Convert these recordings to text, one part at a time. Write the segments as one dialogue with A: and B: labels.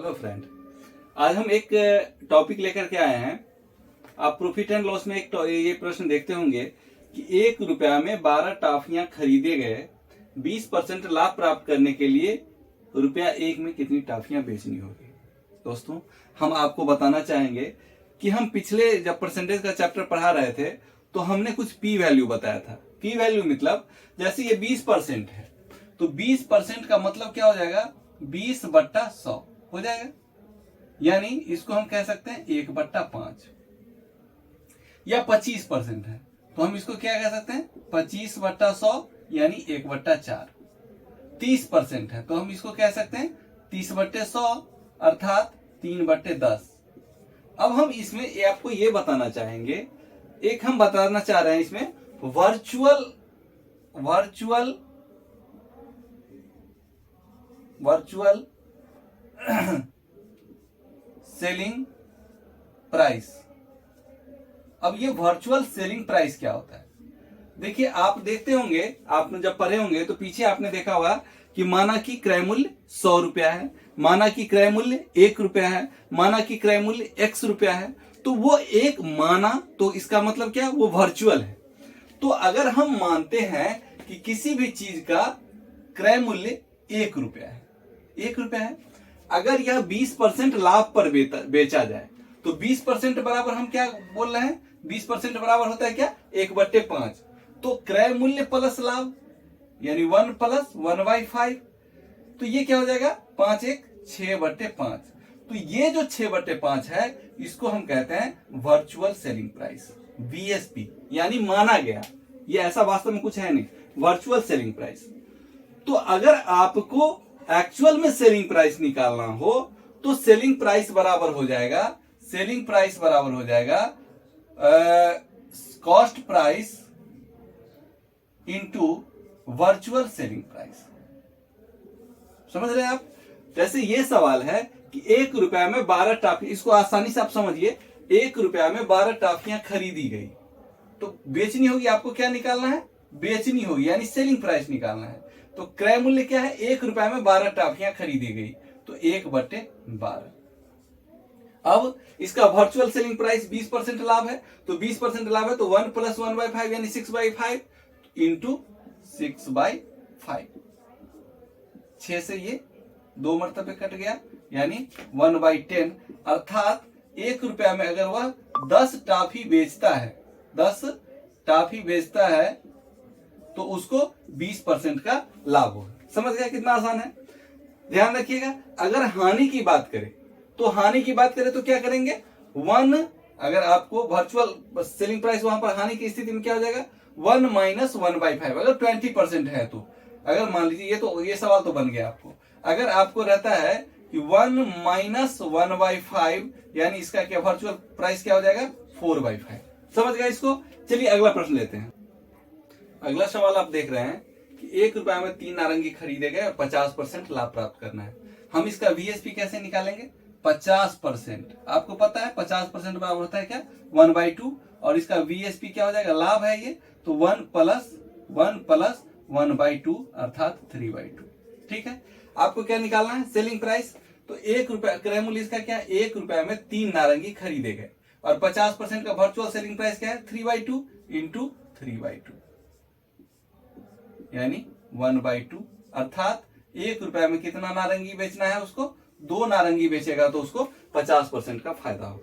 A: Hello friend, आज हम एक टॉपिक लेकर के आए हैं। आप प्रॉफिट एंड लॉस में ये प्रश्न देखते होंगे कि 1 रुपया में 12 टॉफियां खरीदे गए, 20% लाभ प्राप्त करने के लिए रुपया 1 में कितनी टॉफियां बेचनी होगी। दोस्तों, हम आपको बताना चाहेंगे कि हम पिछले जब परसेंटेज का चैप्टर पढ़ा रहे थे तो हमने कुछ पी वैल्यू बताया था। पी वैल्यू मतलब जैसे ये 20% है तो 20% का मतलब क्या हो जाएगा, 20/100 हो जाएगा। यानी इसको हम कह सकते हैं 1/5। या 25% है तो हम इसको क्या कह सकते हैं, 25/100 यानी 1/4। 30% है तो हम इसको कह सकते हैं 30/100 अर्थात 3/10। अब हम इसमें आपको ये बताना चाहेंगे, एक हम बताना चाह रहे हैं इसमें वर्चुअल सेलिंग प्राइस। अब ये वर्चुअल सेलिंग प्राइस क्या होता है? देखिए, आप देखते होंगे, आपने जब पढ़े होंगे तो पीछे आपने देखा होगा कि माना कि क्रय मूल्य 100 रुपया है, माना कि क्रय मूल्य 1 रुपया है, माना कि क्रय मूल्य x रुपया है। तो वो एक माना तो इसका मतलब क्या, वो वर्चुअल है। तो अगर हम मानते हैं कि किसी भी चीज का क्रय मूल्य 1 रुपया है, 1 रुपया है, अगर यह 20% लाभ पर बेचा जाए तो 20% बराबर हम क्या बोल रहे हैं, 20% बराबर होता है क्या, 1/5। तो क्रय मूल्य प्लस लाभ यानी 1 + 1/5। तो ये क्या हो जाएगा, 5 × 1 = 6/5। तो ये जो 6/5 है इसको हम कहते हैं वर्चुअल सेलिंग प्राइस, VSP, यानी माना गया। ये ऐसा वास्तव में कुछ है नहीं, वर्चुअल सेलिंग प्राइस। तो अगर आपको एक्चुअल में सेलिंग प्राइस निकालना हो तो सेलिंग प्राइस बराबर हो जाएगा cost price into virtual selling price. समझ रहे हैं आप? जैसे ये सवाल है कि 1 रुपया में 12 टॉफी, इसको आसानी से आप समझिए, 1 रुपया में 12 टॉफियां खरीदी गई तो बेचनी होगी, आपको क्या निकालना है, बेचनी होगी, यानी सेलिंग प्राइस निकालना है। तो क्रय मूल्य क्या है, 1 रुपया में 12 टॉफियां खरीदी गई तो 1/12। अब इसका वर्चुअल सेलिंग प्राइस 20% लाभ है, तो 20% लाभ है तो 1 + 1/5 यानी 6/5 इंटू 6/5। 6 से ये 2 मरतबे कट गया यानी 1/10। अर्थात 1 रुपया में अगर वह 10 टॉफी बेचता है तो उसको 20% का लाभ होगा। समझ गया कितना आसान है? ध्यान रखिएगा, अगर हानि की बात करें तो क्या करेंगे, 1, अगर आपको वर्चुअल सेलिंग प्राइस वहां पर हानि की स्थिति में क्या हो जाएगा, 1 - 1/5। अगर 20% है तो अगर मान लीजिए, ये सवाल तो बन गया आपको। अगर आपको रहता है कि 1 - 1/5 यानी इसका क्या वर्चुअल प्राइस क्या हो जाएगा, 4/5। समझ गया इसको? चलिए अगला प्रश्न लेते हैं। अगला सवाल आप देख रहे हैं कि 1 रुपया में 3 नारंगी खरीदे गए और 50% लाभ प्राप्त करना है। हम इसका VSP कैसे निकालेंगे, 50%। आपको पता है 50% बराबर होता है क्या, 1/2। और इसका VSP क्या हो जाएगा, लाभ है ये, तो 1 + 1/2 अर्थात 3/2। ठीक है, आपको क्या निकालना है, सेलिंग प्राइस। तो 1 रुपया क्रय मूल्य इसका क्या है, 1 रुपया में 3 नारंगी खरीदे गए और 50% का वर्चुअल सेलिंग प्राइस क्या है, 3/2 इंटू 3/2 यानी 1/2। अर्थात 1 रुपया में कितना नारंगी बेचना है उसको, 2 नारंगी बेचेगा तो उसको 50% का फायदा हो।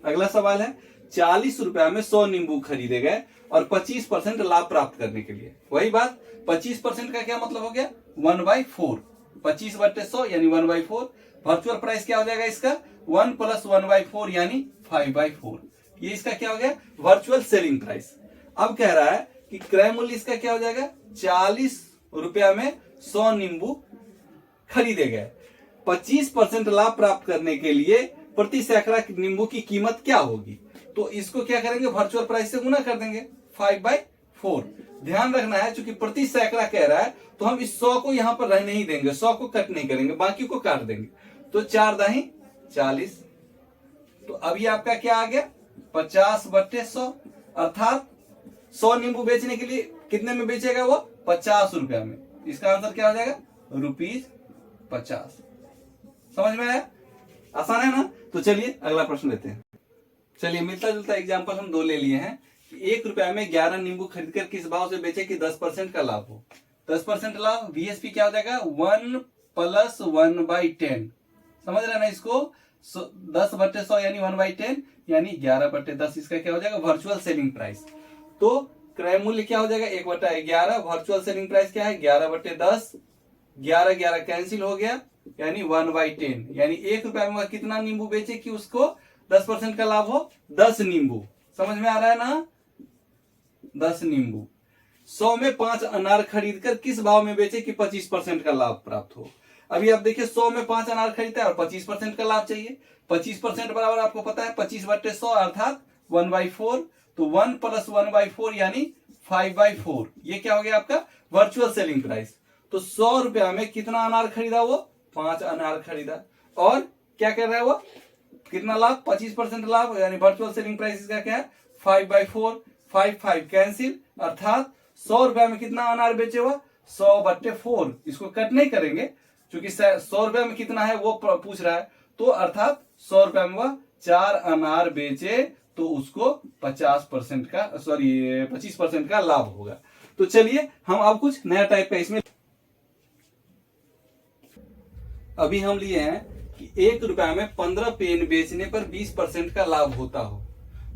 A: अगला सवाल है, 40 रुपया में 100 नींबू खरीदे गए और 25% लाभ प्राप्त करने के लिए। वही बात, 25% का क्या मतलब हो गया, 1/4। 25/100 यानी 1/4। वर्चुअल प्राइस क्या हो जाएगा इसका, 1 + 1/4 यानी 5/4। ये इसका क्या हो गया, वर्चुअल सेलिंग प्राइस। अब कह रहा है कि क्रय मूल्य इसका क्या हो जाएगा, 40 रुपया में 100 नींबू खरीदे गए, 25% लाभ प्राप्त करने के लिए प्रति सैकड़ा नींबू की कीमत क्या होगी। तो इसको क्या करेंगे, वर्चुअल प्राइस से गुना कर देंगे, 5/4। ध्यान रखना है चूंकि प्रति सैकड़ा कह रहा है तो हम इस 100 को यहां पर रहने ही देंगे, 100 को कट नहीं करेंगे, बाकी को काट देंगे। तो 4 दाही 40। तो अभी आपका क्या आ गया, 50/100। अर्थात 100 नींबू बेचने के लिए कितने में बेचेगा वो, 50 रुपया में। इसका आंसर क्या हो जाएगा, ₹50। समझ में आया? आसान है ना। तो चलिए अगला प्रश्न लेते हैं। चलिए मिलता जुलता एग्जाम्पल हम 2 ले लिए हैं कि 1 रुपया में 11 नींबू खरीदकर किस भाव से बेचे कि 10% का लाभ हो। 10% लाभ, VSP क्या हो जाएगा 1 + 1/10। समझ रहे ना इसको, 10/100 यानी 1/10 यानी 11/10 इसका क्या हो जाएगा वर्चुअल सेलिंग प्राइस। तो क्रय मूल्य क्या हो जाएगा 1/11, वर्चुअल सेलिंग प्राइस क्या है 11/10, 11 कैंसिल हो गया यानी 1/10, यानी 1 रुपया में कितना नींबू बेचे कि उसको 10% का लाभ हो 10 नींबू। समझ में आ रहा है ना, 10 नींबू। 100 में 5 अनार खरीदकर किस भाव में बेचे कि 25% का लाभ प्राप्त हो। अभी आप देखिए 100 में 5 अनार खरीदता है और 25% का लाभ चाहिए। 25% बराबर आपको पता है 25/100 अर्थात 1/4, तो 1 + 1/4 यानी 5/4। ये क्या हो गया आपका वर्चुअल सेलिंग प्राइस। तो 100 रुपया में कितना अनार खरीदा, वो 5 अनार खरीदा। और क्या कर रहा है वो, कितना लाभ 25% लाभ, यानी वर्चुअल सेलिंग प्राइस इसका क्या है 5/4। 5 कैंसिल अर्थात 100 रुपया में कितना अनार बेचे हुआ 100/4। इसको कट नहीं करेंगे क्योंकि 100 रुपया में कितना है वो पूछ रहा है, तो अर्थात 100 रुपया में वह 4 अनार बेचे तो उसको 50% का 25% का लाभ होगा। तो चलिए हम अब कुछ नया टाइप का इसमें अभी हम लिए हैं कि 1 रुपया में 15 पेन बेचने पर 20% का लाभ होता हो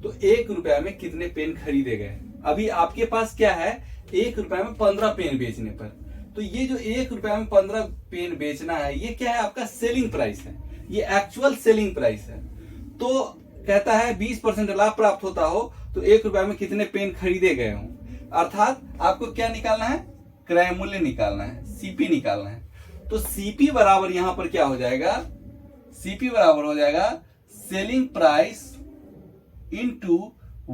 A: तो 1 रुपया में कितने पेन खरीदे गए। अभी आपके पास क्या है 1 रुपया में 15 पेन बेचने पर, तो ये जो 1 रुपया में 15 पेन बेचना है ये क्या है आपका सेलिंग प्राइस है, ये एक्चुअल सेलिंग प्राइस है। तो कहता है 20% लाभ प्राप्त होता हो तो 1 रुपया में कितने पेन खरीदे गए हों, अर्थात आपको क्या निकालना है क्रय मूल्य निकालना है, सीपी निकालना है। तो सीपी बराबर यहां पर क्या हो जाएगा, सीपी बराबर हो जाएगा selling price into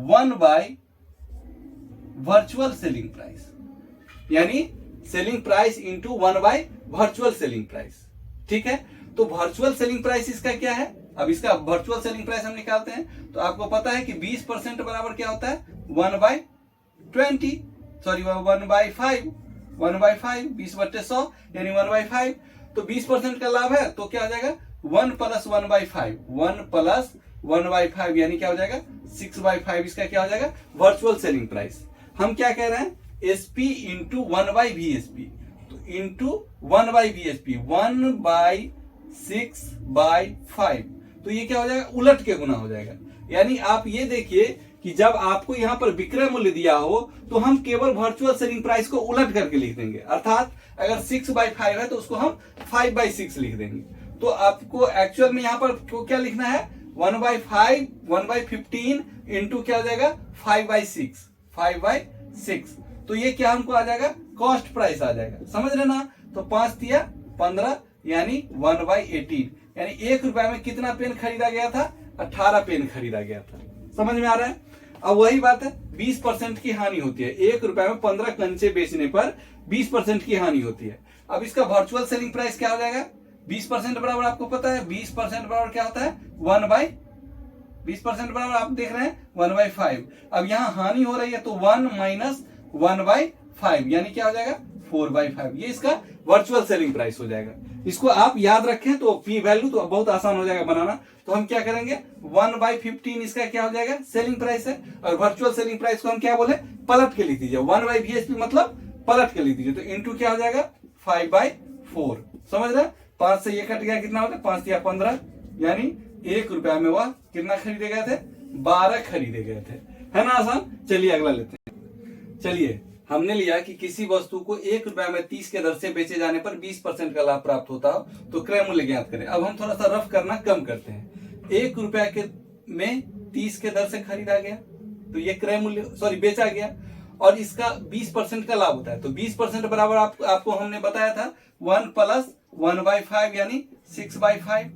A: 1 virtual selling price, यानी selling price into 1 virtual selling price. ठीक है, तो वर्चुअल सेलिंग प्राइस इसका क्या है, अब इसका वर्चुअल सेलिंग प्राइस हम निकालते हैं। तो आपको पता है कि 20% बराबर क्या होता है 1/20, सॉरी 1/5, 20/100 यानी 1/5। तो 20% का लाभ है तो क्या हो जाएगा 1 + 1/5, 1 + 1/5 यानी क्या हो जाएगा 6/5। इसका क्या हो जाएगा वर्चुअल सेलिंग प्राइस। हम क्या कह रहे हैं SP इंटू 1/VSP, तो इंटू 1/VSP 1/6/5, तो ये क्या हो जाएगा उलट के गुना हो जाएगा। यानी आप ये देखिए कि जब आपको यहां पर विक्रय मूल्य दिया हो तो हम केवल वर्चुअल सेलिंग प्राइस को उलट करके लिख देंगे, अर्थात अगर 6/5 है तो उसको हम 5/6 लिख देंगे। तो आपको एक्चुअल में यहां पर क्या लिखना है 1/5, 1/15 इंटू क्या हो जाएगा 5/6, 5/6। तो ये क्या हमको आ जाएगा कॉस्ट प्राइस आ जाएगा, समझ रहे ना। तो 5 × 15 यानी 1/18, यानी 1 रुपया में कितना पेन खरीदा गया था 18 पेन खरीदा गया था। समझ में आ रहा है। अब वही बात है 20% की हानि होती है, 1 रुपया में 15 कंचे बेचने पर 20% की हानि होती है। अब इसका वर्चुअल सेलिंग प्राइस क्या हो जाएगा 20% बराबर आपको पता है 20% बराबर क्या होता है 20% बराबर आप देख रहे हैं 1/5। अब यहाँ हानि हो रही है तो 1 - 1/5 यानी क्या हो जाएगा 4/5, ये इसका वर्चुअल सेलिंग प्राइस हो जाएगा। इसको आप याद रखें तो पी वैल्यू तो बहुत आसान हो जाएगा बनाना। तो हम क्या करेंगे 1/15 इसका क्या हो जाएगा सेलिंग प्राइस है, और वर्चुअल सेलिंग प्राइस को हम क्या बोले पलट के लिख दीजिए, 1/VSP मतलब पलट के लिख दीजिए। तो इंटू क्या हो जाएगा 5/4, समझ रहे। 5 से ये कट गया कितना होता है 5 × 15 यानी 1 रुपया में वह कितना खरीदे गए थे 12 खरीदे गए थे, है ना आसान। चलिए अगला लेते हैं। चलिए हमने लिया कि किसी वस्तु को 1 रुपया में 30 के दर से बेचे जाने पर 20% का लाभ प्राप्त होता हो तो क्रय मूल्य ज्ञात करें। अब हम थोड़ा सा रफ करना कम करते हैं। 1 रुपया के में 30 के दर से खरीदा गया तो ये क्रय मूल्य बेचा गया और इसका 20% का लाभ होता है। तो 20% बराबर आपको हमने बताया था 1 + 1/5 यानी 6/5।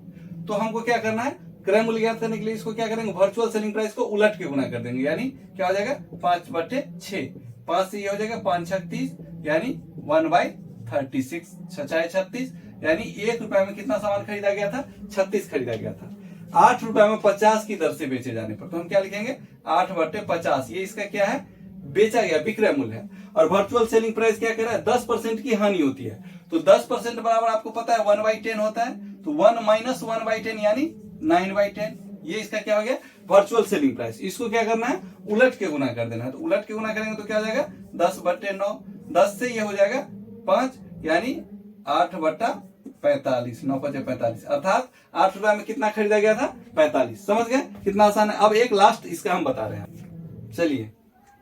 A: तो हमको क्या करना है क्रय मूल्य ज्ञात करने के लिए इसको क्या करेंगे वर्चुअल सेलिंग प्राइस को उलट के गुना कर देंगे, यानी क्या हो जाएगा 5/6। 5 से ये हो जाएगा 5 × 36 यानी 1/36, 6 × 36 यानी 1 रुपया में कितना सामान खरीदा गया था 36 खरीदा गया था। 8 रुपया में 50 की दर से बेचे जाने पर तो हम क्या लिखेंगे 8/50, ये इसका क्या है बेचा गया विक्रय मूल्य है। और वर्चुअल सेलिंग प्राइस क्या कह रहा है 10% की हानि होती है। तो 10% बराबर आपको पता है 1/10 होता है। तो 1 माइनस 1/10 यानी 9/10। ये इसका क्या हो गया, वर्चुअल सेलिंग प्राइस। इसको क्या करना है, उलट के गुना कर देना है। तो उलट के गुना करेंगे तो क्या हो जाएगा, 10/9। 10 से ये हो जाएगा 5 यानी 8/45, 9×5=45, अर्थात 8 रुपए में कितना खरीदा गया था, 45। समझ गए कितना आसान है। अब एक लास्ट इसका हम बता रहे हैं। चलिए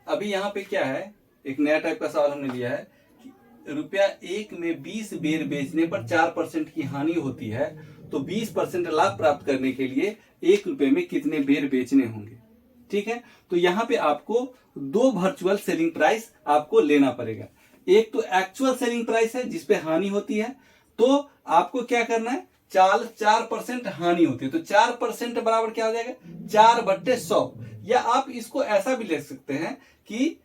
A: अभी यहाँ पे क्या है, एक नया टाइप का सवाल हमने लिया है कि ₹1 में 20 बेर बेचने पर 4% की हानि होती है, तो 20% लाभ प्राप्त करने के लिए ₹1 में कितने बेर बेचने होंगे। ठीक है, तो यहाँ पे आपको दो वर्चुअल सेलिंग प्राइस आपको लेना पड़ेगा। एक तो एक्चुअल सेलिंग प्राइस है जिसपे हानि होती है, तो आपको क्या करना है, 4% हानि होती है, तो 4% बराबर क्या हो जाएगा, 4/100। या आप इसको ऐसा भी ले सकते हैं कि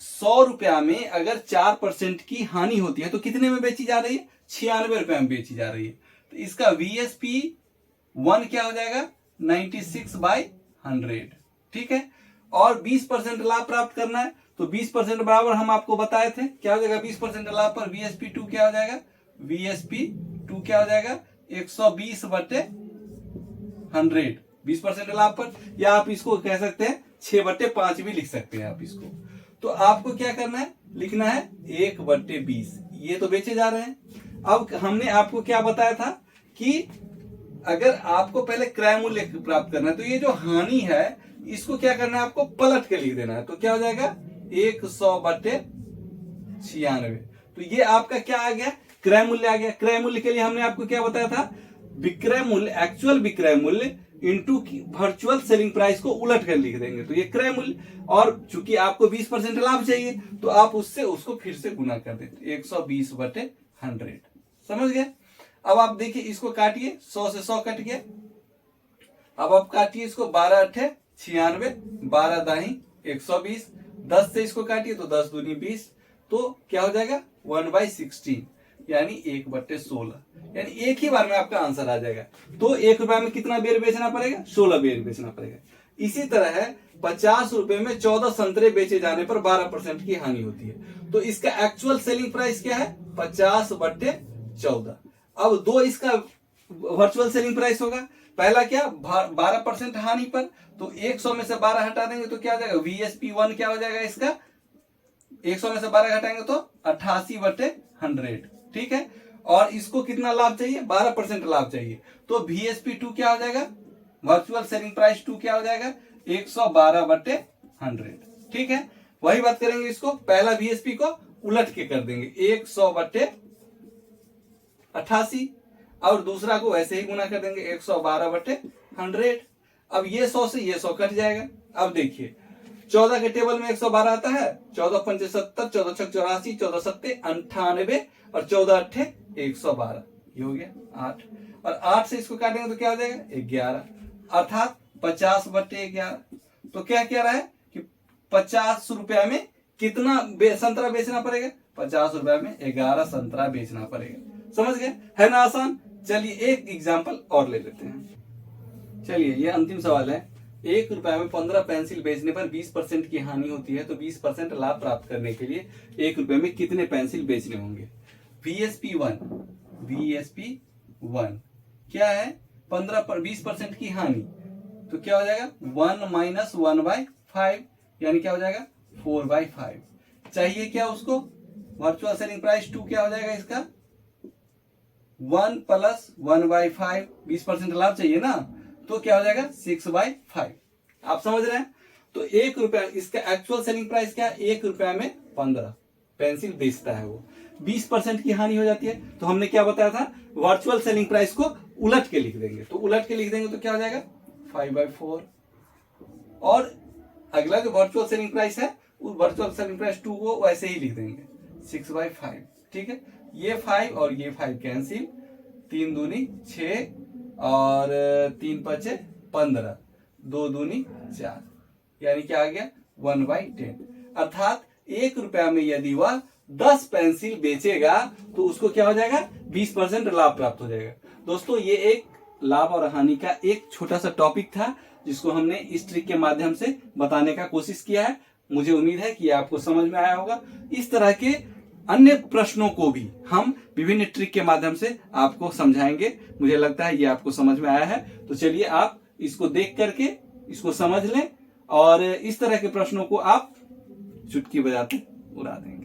A: 100 रुपया में अगर 4% की हानि होती है तो कितने में बेची जा रही है, 96 रुपए में बेची जा रही है। तो इसका VSP1 क्या हो जाएगा, 96/100। ठीक है, और 20% लाभ प्राप्त करना है, तो 20% बराबर हम आपको बताए थे क्या हो जाएगा, 20% लाभ पर VSP2 क्या हो जाएगा, VSP2 क्या हो जाएगा, 120/100। 20% लाभ पर, या आप इसको कह सकते हैं 6/5 भी लिख सकते हैं आप इसको। तो आपको क्या करना है, लिखना है 1/20। ये तो बेचे जा रहे हैं। अब हमने आपको क्या बताया था कि अगर आपको पहले क्रय मूल्य प्राप्त करना है, तो ये जो हानि है इसको क्या करना है, आपको पलट के लिख देना है। तो क्या हो जाएगा, 100/96। तो ये आपका क्या आ गया, क्रय मूल्य आ गया। क्रय मूल्य के लिए हमने आपको क्या बताया था, विक्रय मूल्य, एक्चुअल विक्रय मूल्य इंटू वर्चुअल सेलिंग प्राइस को उलट कर लिख देंगे, तो ये क्रय मूल्य। और चूंकि आपको 20% लाभ चाहिए तो आप उसको फिर से गुना कर देते, 120/100। समझ गए। अब आप देखिए इसको काटिए, 100 से 100 कट गया। अब आप काटिए इसको, 12×8=96, 12 दाही 120, 10 से इसको काटिए तो 10 दूनी 20, तो क्या हो जाएगा, 1/16 यानी 1/16, यानी एक ही बार में आपका आंसर आ जाएगा। तो ₹1 में कितना बेर बेचना पड़ेगा, 16 बेर बेचना पड़ेगा। इसी तरह है, 50 रुपए में 14 संतरे बेचे जाने पर 12% की हानि होती है, तो इसका एक्चुअल सेलिंग प्राइस क्या है, 50/14। अब दो इसका वर्चुअल सेलिंग प्राइस होगा। पहला क्या, 12% हानि पर, तो 100 में से 12 हटा देंगे तो क्या हो जाएगा, VSP1 क्या हो जाएगा इसका, 100 में से 12 घटाएंगे तो 88/100। ठीक है, और इसको कितना लाभ चाहिए, 12% लाभ चाहिए, तो VSP2 क्या हो जाएगा, वर्चुअल सेलिंग प्राइस 2 क्या हो जाएगा, 112/100। ठीक है, वही बात करेंगे, इसको पहला VSP को उलट के कर देंगे, 100/88, और दूसरा को वैसे ही गुना कर देंगे, 112/100। अब ये 100 से ये 100 कट जाएगा। अब देखिए 14 के टेबल में 112 आता है, 14×5 = 70, 14×6 = 84, 14×7 = 98, और 14×8 = 112। ये हो गया 8, और 8 से इसको काटेंगे तो क्या हो जाएगा, 11, अर्थात 50/11। तो क्या कह रहा है कि 50 रुपया में कितना संतरा बेचना पड़ेगा, 50 रुपया में 11 संतरा बेचना पड़ेगा। समझ गए, है ना आसान। चलिए एक एग्जाम्पल और ले लेते हैं। चलिए ये अंतिम सवाल है, ₹1 में 15 पेंसिल बेचने पर 20% की हानि होती है, तो 20% लाभ प्राप्त करने के लिए ₹1 में कितने पेंसिल बेचने होंगे। VSP1 क्या है, 15 पर 20% की हानि, तो क्या हो जाएगा, 1 - 1/5 यानी क्या हो जाएगा, 4/5। चाहिए क्या उसको, वर्चुअल सेलिंग प्राइस 2 क्या हो जाएगा इसका, 1 + 1/5, 20% लाभ चाहिए ना, तो क्या हो जाएगा, 6/5। आप समझ रहे हैं। तो ₹1 इसका एक्चुअल सेलिंग प्राइस क्या है, ₹1 में 15 पेंसिल बेचता है वो, 20% की हानि हो जाती है, तो हमने क्या बताया था, वर्चुअल सेलिंग प्राइस को उलट के लिख देंगे, तो उलट के लिख देंगे तो क्या हो जाएगा, 5/4। और अगला जो वर्चुअल सेलिंग प्राइस है, उस वर्चुअल सेलिंग प्राइस 2 को वैसे ही लिख देंगे, 6/5। ठीक है, ये 5 और ये 5 कैंसिल, 3 दूनी 6 और 3 × 5 = 15, 2 दूनी 4, यानी क्या आ गया, 1/10। अर्थात ₹1 में यदि वह 10 पेंसिल बेचेगा तो उसको क्या हो जाएगा, 20% लाभ प्राप्त हो जाएगा। दोस्तों ये एक लाभ और हानि का एक छोटा सा टॉपिक था, जिसको हमने इस ट्रिक के माध्यम से बताने का कोशिश किया है। मुझे उम्मीद है कि आपको समझ में आया होगा। इस तरह के अन्य प्रश्नों को भी हम विभिन्न ट्रिक के माध्यम से आपको समझाएंगे। मुझे लगता है ये आपको समझ में आया है। तो चलिए आप इसको देख करके इसको समझ लें और इस तरह के प्रश्नों को आप चुटकी बजाते उड़ा देंगे।